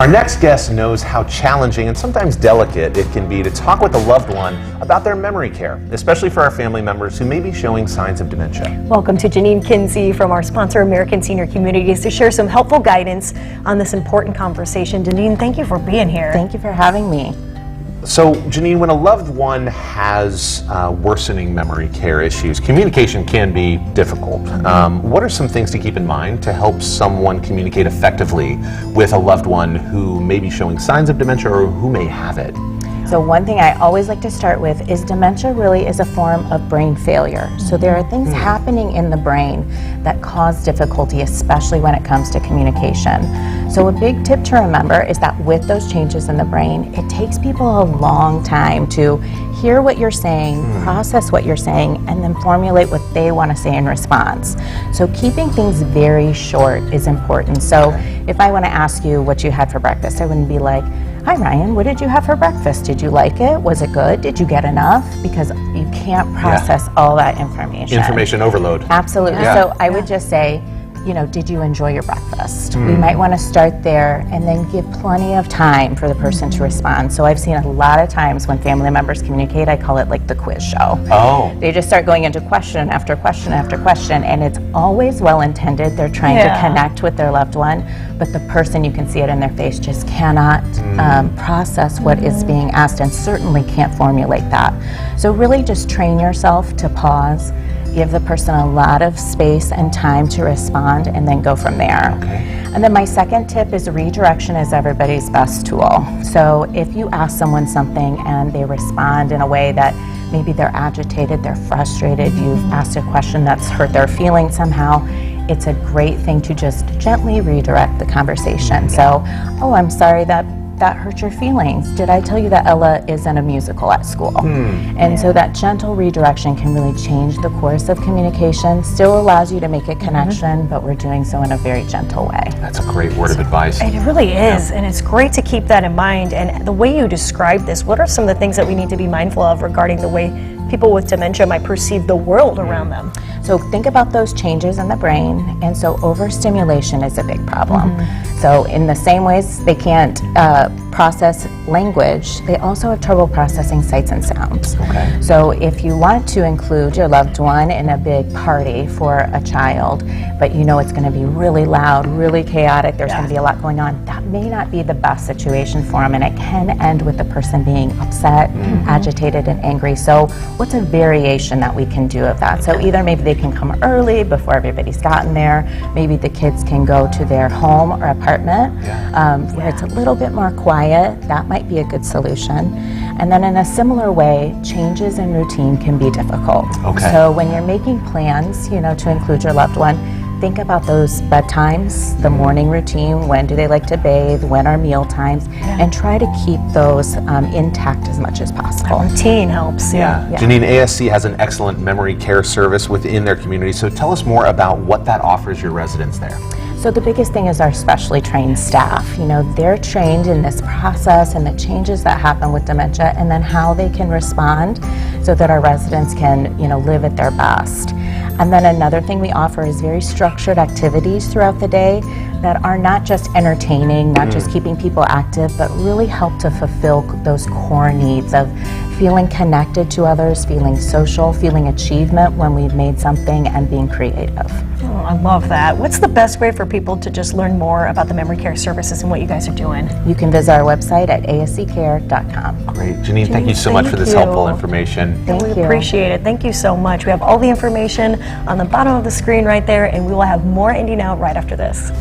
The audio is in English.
Our next guest knows how challenging and sometimes delicate it can be to talk with a loved one about their memory care, especially for our family members who may be showing signs of dementia. Welcome to Janine Kinsey from our sponsor, American Senior Communities, to share some helpful guidance on this important conversation. Janine, thank you for being here. Thank you for having me. So, Janine, when a loved one has worsening memory care issues, communication can be difficult. What are some things to keep in mind to help someone communicate effectively with a loved one who may be showing signs of dementia or who may have it? So one thing I always like to start with is dementia really is a form of brain failure. So there are things happening in the brain that cause difficulty, especially when it comes to communication. So a big tip to remember is that with those changes in the brain, it takes people a long time to hear what you're saying, process what you're saying, and then formulate what they want to say in response. So keeping things very short is important. So if I want to ask you what you had for breakfast, I wouldn't be like, "Hi Ryan, what did you have for breakfast? Did you like it? Was it good? Did you get enough?" Because you can't process all that information. Information overload. Absolutely. Yeah. So I would just say, did you enjoy your breakfast? We might want to start there and then give plenty of time for the person to respond. So I've seen a lot of times when family members communicate, I call it like the quiz show. Oh. They just start going into question after question after question, and it's always well intended. They're trying to connect with their loved one, but the person, you can see it in their face, just cannot process what is being asked and certainly can't formulate that. So really just train yourself to pause, give the person a lot of space and time to respond, and then go from there. Okay. And then my second tip is redirection is everybody's best tool. So if you ask someone something and they respond in a way that maybe they're agitated, they're frustrated, you've asked a question that's hurt their feelings somehow, it's a great thing to just gently redirect the conversation. So, "Oh, I'm sorry that hurt your feelings. Did I tell you that Ella is in a musical at school?" And so that gentle redirection can really change the course of communication, still allows you to make a connection, but we're doing so in a very gentle way. That's a great word of advice. It really is, and it's great to keep that in mind. And the way you describe this, what are some of the things that we need to be mindful of regarding the way people with dementia might perceive the world around them? So think about those changes in the brain, and so overstimulation is a big problem. So in the same ways they can't process language, they also have trouble processing sights and sounds. Okay. So if you want to include your loved one in a big party for a child, but you know it's going to be really loud, really chaotic, there's going to be a lot going on, that may not be the best situation for them, and it can end with the person being upset, agitated, and angry. So what's a variation that we can do of that? So either maybe they can come early before everybody's gotten there, maybe the kids can go to their home or apartment where it's a little bit more quiet. That might be a good solution. And then in a similar way, changes in routine can be difficult. Okay. So when you're making plans, to include your loved one, think about those bedtimes, the morning routine, when do they like to bathe, when are meal times, and try to keep those intact as much as possible. Routine helps. Yeah. Janine, ASC has an excellent memory care service within their community, so tell us more about what that offers your residents there. So the biggest thing is our specially trained staff. They're trained in this process and the changes that happen with dementia, and then how they can respond so that our residents can, live at their best. And then another thing we offer is very structured activities throughout the day that are not just entertaining, not just keeping people active, but really help to fulfill those core needs of feeling connected to others, feeling social, feeling achievement when we've made something, and being creative. Oh, I love that. What's the best way for people to just learn more about the memory care services and what you guys are doing? You can visit our website at asccare.com. Great. Janine, thank you so much for this helpful information. Thank We you. appreciate it. Thank you so much. We have all the information on the bottom of the screen right there, and we will have more ending out right after this.